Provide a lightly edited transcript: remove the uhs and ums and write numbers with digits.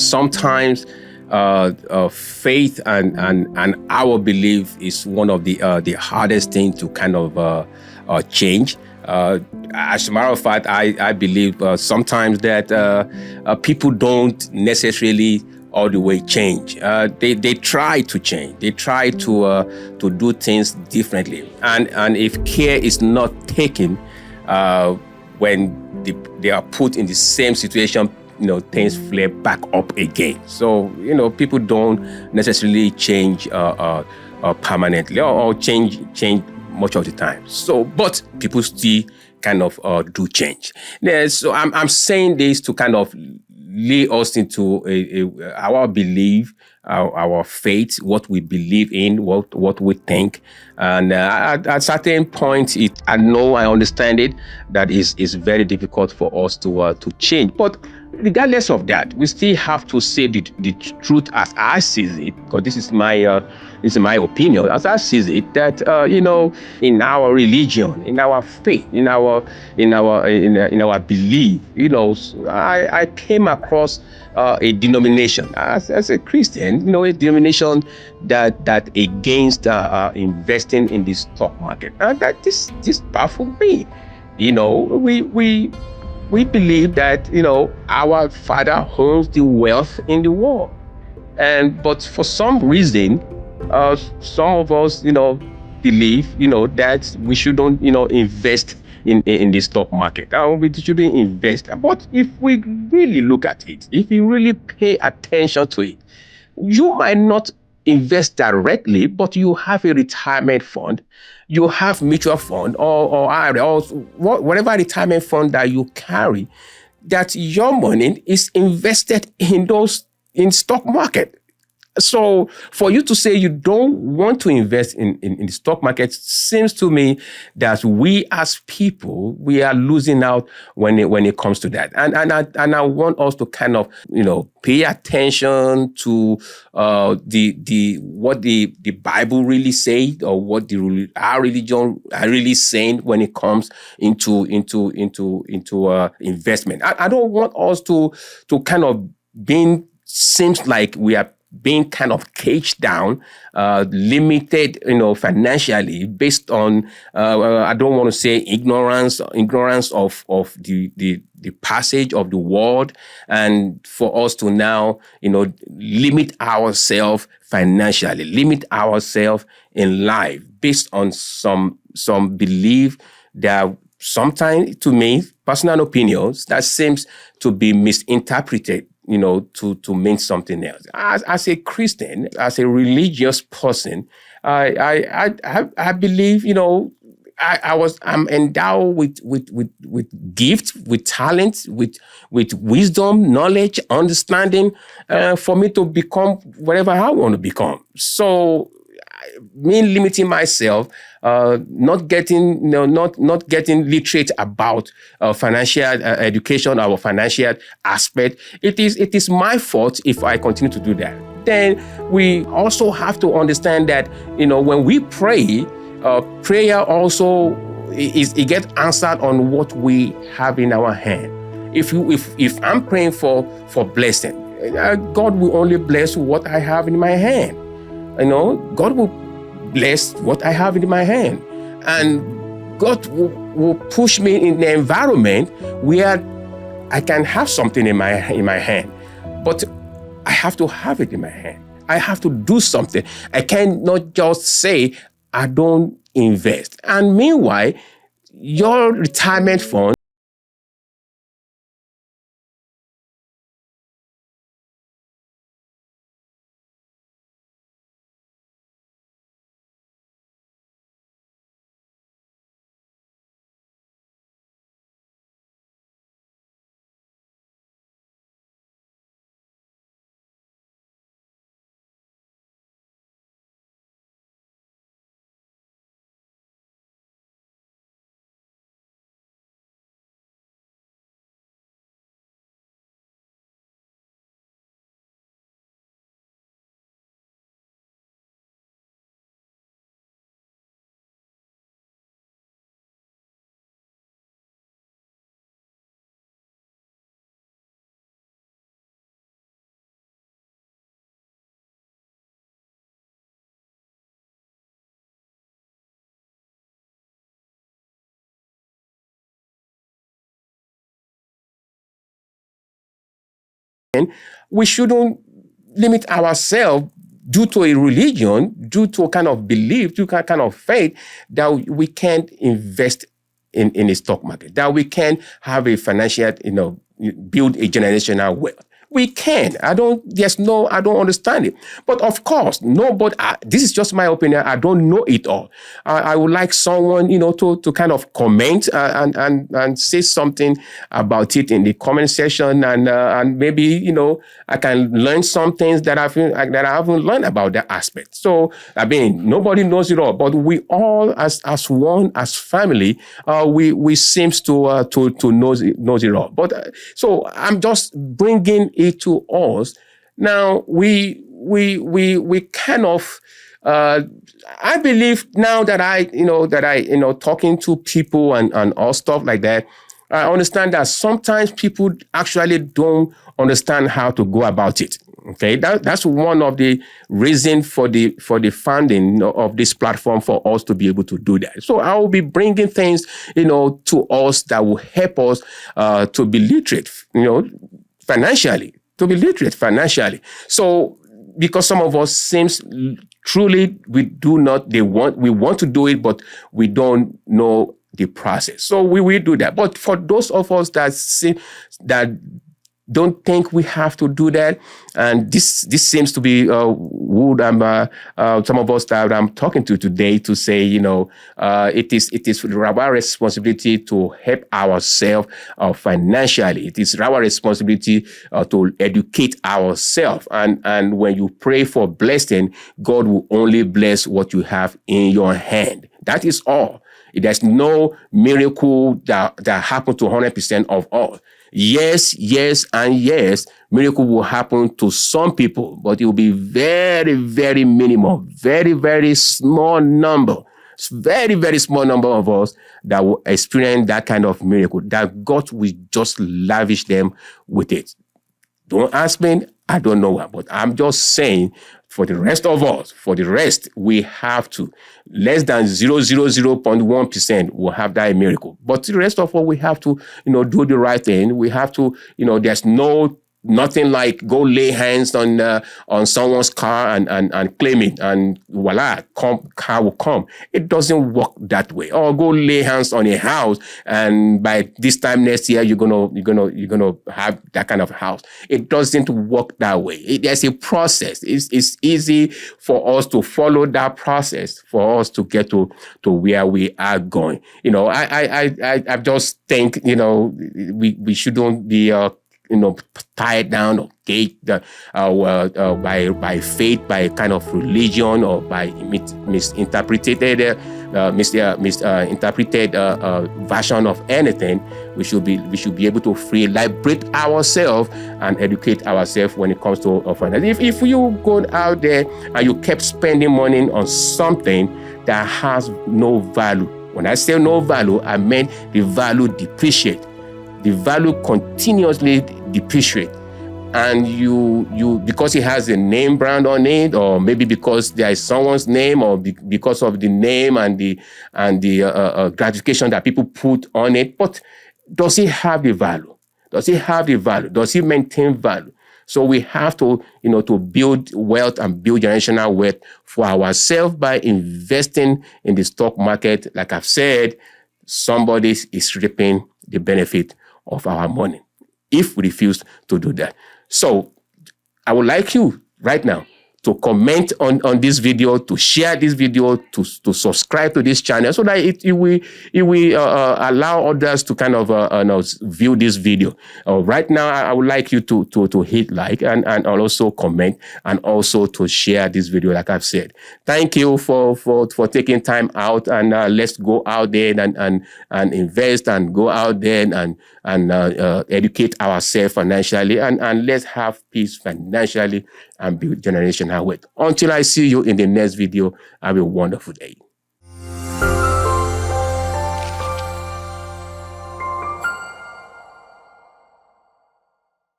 sometimes faith and our belief is one of the hardest things to kind of change. As a matter of fact, I believe sometimes that people don't necessarily all the way change. They try to change. They try to do things differently. And if care is not taken when they are put in the same situation, things flare back up again. So, people don't necessarily change permanently or change much of the time. So, but people still kind of do change. Yeah, so I'm saying this to kind of lay us into our belief, our faith, what we believe in, what we think. And at a certain point, I know, I understand it, that is very difficult for us to change. But regardless of that, we still have to say the truth as I see it, because this is my opinion, as I see it, that in our religion, in our faith, in our belief, I came across a denomination as a Christian, a denomination that against investing in the stock market. And that this baffled me. We believe that our Father owns the wealth in the world, but for some reason, some of us believe that we shouldn't invest in the stock market. We shouldn't invest. But if we really look at it, if you really pay attention to it, you might not invest directly, but you have a retirement fund, you have mutual fund, or IRA, or whatever retirement fund that you carry, that your money is invested in stock market. So for you to say you don't want to invest in the stock market seems to me that we as people, we are losing out when it comes to that. And I want us to kind of, pay attention to what the Bible really says, or what our religion are really saying when it comes into investment. I don't want us to kind of seems like we are being kind of caged down, limited, financially, based on I don't want to say ignorance of the passage of the word, and for us to now limit ourselves financially, limit ourselves in life based on some belief that sometimes, to me, personal opinions, that seems to be misinterpreted to mean something else. As a Christian, as a religious person, I believe, I'm endowed with gifts, with talents, with wisdom, knowledge, understanding, for me to become whatever I want to become. So, me limiting myself, not getting literate about financial education, our financial aspect. It is my fault if I continue to do that. Then we also have to understand that when we pray, prayer also it gets answered on what we have in our hand. If I'm praying for blessing, God will only bless what I have in my hand. God will bless what I have in my hand. And God will push me in the environment where I can have something in my hand. But I have to have it in my hand. I have to do something. I cannot just say, I don't invest. And meanwhile, your retirement fund we shouldn't limit ourselves due to a religion, due to a kind of belief, due to a kind of faith that we can't invest in the stock market, that we can have a financial, build a generational wealth. We can. I don't understand it. But of course, this is just my opinion. I don't know it all. I would like someone, to kind of comment and say something about it in the comment section. And maybe, I can learn some things that I haven't learned about that aspect. So, I mean, nobody knows it all, but we all as one, as family, we seems to knows it all. But so I'm just bringing it to us. Now we kind of I believe now that I talking to people and all stuff like that, I understand that sometimes people actually don't understand how to go about it. Okay, that's one of the reasons for the founding of this platform, for us to be able to do that. So I will be bringing things, to us that will help us to be literate, financially, to be literate financially. So because some of us seems truly we want to do it, but we don't know the process. So we will do that. But for those of us that don't think we have to do that, and this seems to be who some of us that I'm talking to today, to say, it is our responsibility to help ourselves financially. It is our responsibility to educate ourselves, and when you pray for blessing, God will only bless what you have in your hand. That is all. There's no miracle that happens to 100% of all. Yes, and yes, miracle will happen to some people, but it will be very, very minimal, very, very small number. It's very, very small number of us that will experience that kind of miracle, that God will just lavish them with it. Don't ask me, I don't know what, but I'm just saying, for the rest of us, we have to. Less than 0.1% will have that miracle. But the rest of us, we have to, do the right thing. We have to, there's nothing like go lay hands on someone's car and claim it, and voila, car will come. It doesn't work that way. Or go lay hands on a house, and by this time next year you're gonna have that kind of house. It doesn't work that way. There's a process. It's easy for us to follow that process, for us to get to where we are going. I just think we shouldn't be tied down or gated by faith, by kind of religion, or by misinterpreted version of anything. We should be able to freely liberate ourselves and educate ourselves when it comes to finance. If you go out there and you kept spending money on something that has no value, when I say no value, I mean the value depreciate. The value continuously depreciate, and you because it has a name brand on it, or maybe because there is someone's name, or because of the name and the gratification that people put on it. But does it have the value? Does it have the value? Does it maintain value? So we have to, to build wealth and build generational wealth for ourselves by investing in the stock market. Like I've said, somebody is reaping the benefit of our money if we refuse to do that. So I would like you right now to comment on this video, to share this video, to subscribe to this channel, so that it will allow others to kind of view this video. Right now, I would like you to hit like and also comment, and also to share this video, like I've said. Thank you for taking time out, and let's go out there and invest, and go out there and educate ourselves financially, and let's have peace financially and build generational wealth. Until I see you in the next video, have a wonderful day.